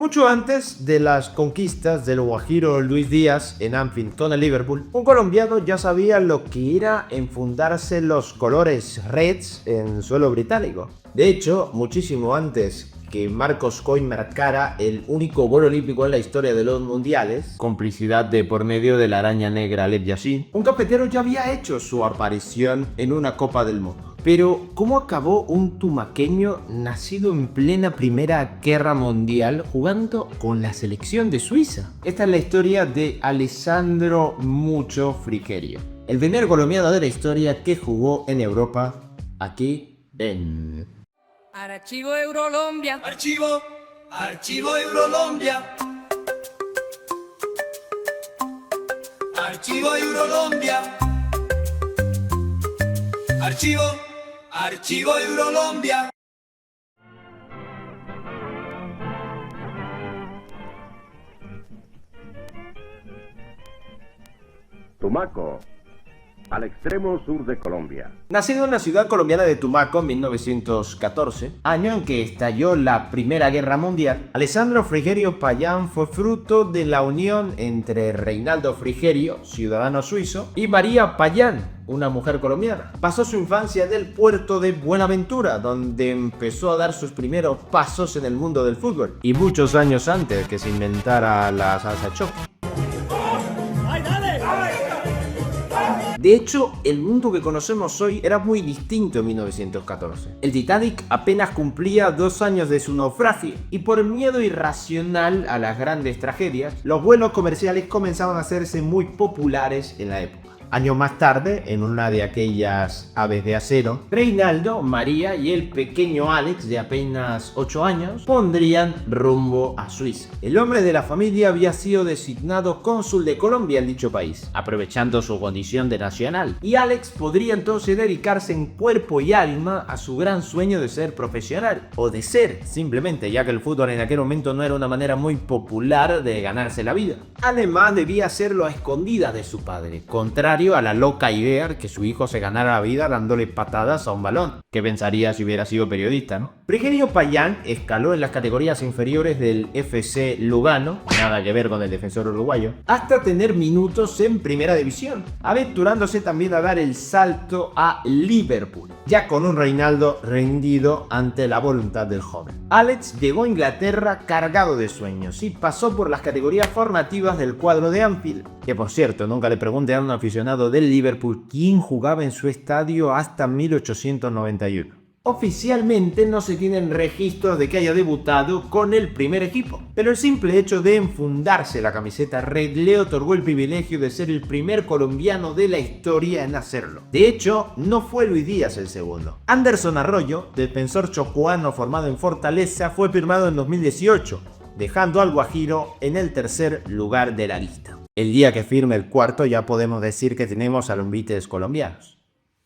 Mucho antes de las conquistas del guajiro Luis Díaz en Anfield con el Liverpool, un colombiano ya sabía lo que era enfundarse los colores Reds en suelo británico. De hecho, muchísimo antes que Marcos Coy marcara el único gol olímpico en la historia de los mundiales, complicidad de por medio de la araña negra Alev Yassin, un cafetero ya había hecho su aparición en una Copa del Mundo. Pero, ¿cómo acabó un tumaqueño nacido en plena Primera Guerra Mundial jugando con la selección de Suiza? Esta es la historia de Alessandro Mucho Frigerio, el primer colombiano de la historia que jugó en Europa, aquí en... Archivo Eurolombia. Archivo Eurolombia. Archivo Eurolombia. Archivo Eurolombia. Tumaco, al extremo sur de Colombia. Nacido en la ciudad colombiana de Tumaco en 1914, año en que estalló la Primera Guerra Mundial, Alessandro Frigerio Payán fue fruto de la unión entre Reinaldo Frigerio, ciudadano suizo, y María Payán, una mujer colombiana. Pasó su infancia en el puerto de Buenaventura, donde empezó a dar sus primeros pasos en el mundo del fútbol, y muchos años antes que se inventara la salsa choque. De hecho, el mundo que conocemos hoy era muy distinto en 1914. El Titanic apenas cumplía 2 años de su naufragio y por miedo irracional a las grandes tragedias, los vuelos comerciales comenzaban a hacerse muy populares en la época. Años más tarde, en una de aquellas aves de acero, Reinaldo, María y el pequeño Alex, de apenas 8 años, pondrían rumbo a Suiza. El hombre de la familia había sido designado cónsul de Colombia en dicho país, aprovechando su condición de nacional, y Alex podría entonces dedicarse en cuerpo y alma a su gran sueño de ser profesional, o de ser, simplemente, ya que el fútbol en aquel momento no era una manera muy popular de ganarse la vida. Además, debía hacerlo a escondidas de su padre, contrario a la loca idea de que su hijo se ganara la vida dándole patadas a un balón. ¿Qué pensaría si hubiera sido periodista, no? Frigerio Payán escaló en las categorías inferiores del FC Lugano, nada que ver con el defensor uruguayo, hasta tener minutos en primera división, aventurándose también a dar el salto a Liverpool, ya con un Reinaldo rendido ante la voluntad del joven. Alex llegó a Inglaterra cargado de sueños y pasó por las categorías formativas del cuadro de Anfield, que por cierto, nunca le pregunté a un aficionado del Liverpool quién jugaba en su estadio hasta 1891. Oficialmente no se tienen registros de que haya debutado con el primer equipo, pero el simple hecho de enfundarse la camiseta red le otorgó el privilegio de ser el primer colombiano de la historia en hacerlo. De hecho, no fue Luis Díaz el segundo. Anderson Arroyo, defensor chocuano formado en Fortaleza, fue firmado en 2018, dejando al Guajiro en el tercer lugar de la lista. El día que firme el cuarto ya podemos decir que tenemos alumbites colombianos.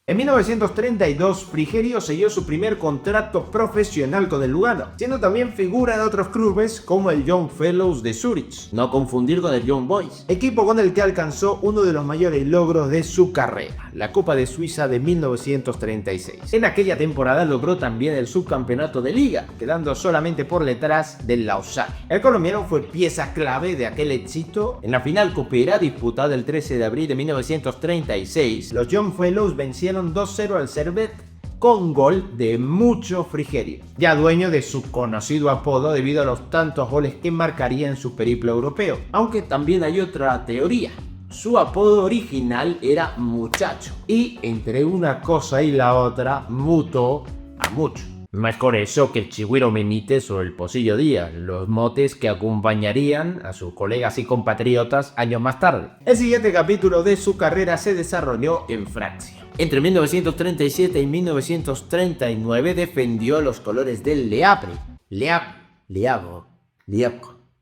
En 1932, Frigerio selló su primer contrato profesional con el Lugano, siendo también figura en otros clubes como el Young Fellows de Zurich, no confundir con el Young Boys, equipo con el que alcanzó uno de los mayores logros de su carrera, la Copa de Suiza de 1936. En aquella temporada logró también el subcampeonato de liga, quedando solamente por detrás del Lausanne. El colombiano fue pieza clave de aquel éxito. En la final copera disputada el 13 de abril de 1936, los Young Fellows vencieron 2-0 al Servette con gol de Mucho Frigerio, ya dueño de su conocido apodo debido a los tantos goles que marcaría en su periplo europeo. Aunque también hay otra teoría. Su apodo original era Muchacho y entre una cosa y la otra mutó a Mucho. Mejor eso que el Chigüiro Benítez o el Pocillo Díaz, los motes que acompañarían a sus colegas y compatriotas años más tarde. El siguiente capítulo de su carrera se desarrolló en Francia. Entre 1937 y 1939 defendió los colores del Le Havre,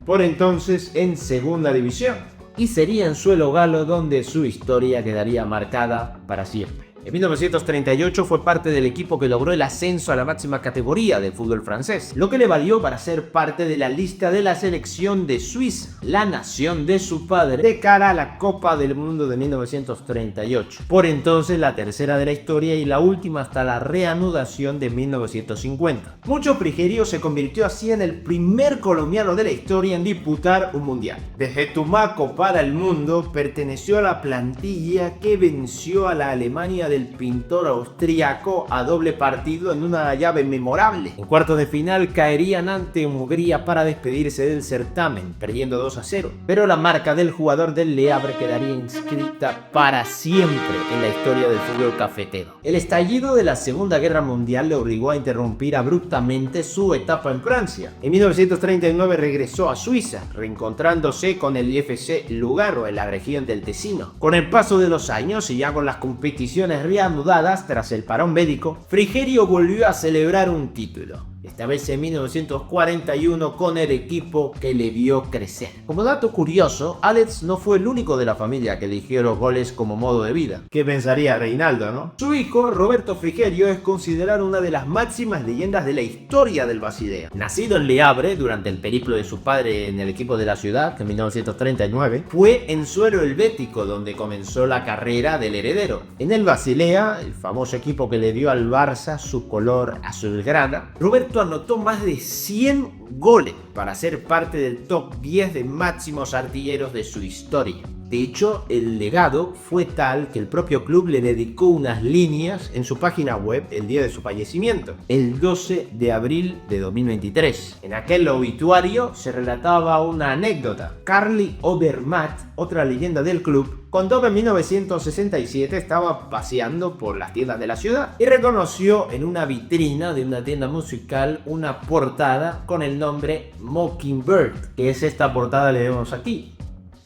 por entonces en segunda división, y sería en suelo galo donde su historia quedaría marcada para siempre. En 1938 fue parte del equipo que logró el ascenso a la máxima categoría del fútbol francés, lo que le valió para ser parte de la lista de la selección de Suiza, la nación de su padre, de cara a la Copa del Mundo de 1938. Por entonces la tercera de la historia y la última hasta la reanudación de 1950. Mucho Frigerio se convirtió así en el primer colombiano de la historia en disputar un mundial. Desde Tumaco para el mundo perteneció a la plantilla que venció a la Alemania del pintor austríaco a doble partido en una llave memorable. En cuartos de final caerían ante Hungría para despedirse del certamen, perdiendo 2-0. Pero la marca del jugador del Le Havre quedaría inscrita para siempre en la historia del fútbol cafetero. El estallido de la Segunda Guerra Mundial le obligó a interrumpir abruptamente su etapa en Francia. En 1939 regresó a Suiza, reencontrándose con el FC Lugano en la región del Tesino. Con el paso de los años y ya con las competiciones reanudadas tras el parón médico, Frigerio volvió a celebrar un título. Esta vez en 1941 con el equipo que le vio crecer. Como dato curioso, Alex no fue el único de la familia que eligió los goles como modo de vida. ¿Qué pensaría Reinaldo, no? Su hijo, Roberto Frigerio, es considerado una de las máximas leyendas de la historia del Basilea. Nacido en Le Havre durante el periplo de su padre en el equipo de la ciudad, en 1939, fue en suelo helvético donde comenzó la carrera del heredero. En el Basilea, el famoso equipo que le dio al Barça su color azulgrana, Roberto anotó más de 100 goles para ser parte del top 10 de máximos artilleros de su historia. De hecho, el legado fue tal que el propio club le dedicó unas líneas en su página web el día de su fallecimiento, el 12 de abril de 2023. En aquel obituario se relataba una anécdota. Carly Obermatt, otra leyenda del club, contó que en 1967 estaba paseando por las tiendas de la ciudad y reconoció en una vitrina de una tienda musical una portada con el nombre Mockingbird, que es esta portada que vemos aquí.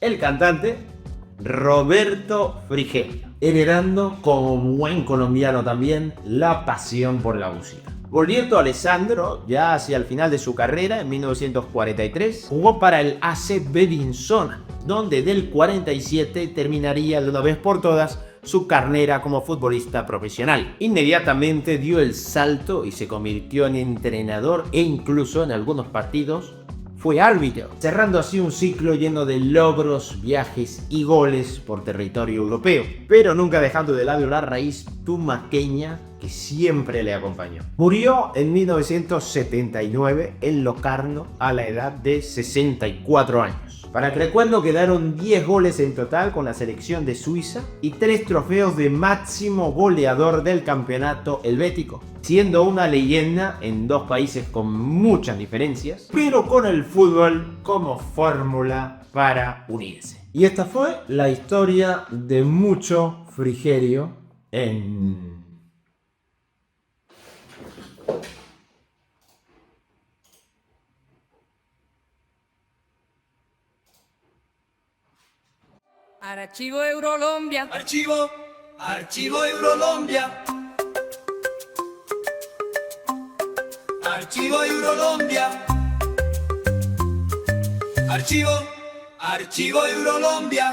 El cantante Roberto Frigerio, heredando como buen colombiano también la pasión por la música. Volviendo a Alessandro, ya hacia el final de su carrera, en 1943, jugó para el AC Bellinzona, donde del 47 terminaría de una vez por todas su carrera como futbolista profesional. Inmediatamente dio el salto y se convirtió en entrenador e incluso en algunos partidos fue árbitro, cerrando así un ciclo lleno de logros, viajes y goles por territorio europeo, pero nunca dejando de lado la raíz tumaqueña que siempre le acompañó. Murió en 1979 en Locarno a la edad de 64 años. Para el recuerdo quedaron 10 goles en total con la selección de Suiza y 3 trofeos de máximo goleador del campeonato helvético, siendo una leyenda en 2 países con muchas diferencias, pero con el fútbol como fórmula para unirse. Y esta fue la historia de mucho Frigerio en... Archivo Eurolombia. Archivo Eurolombia. Archivo Eurolombia. Archivo Eurolombia.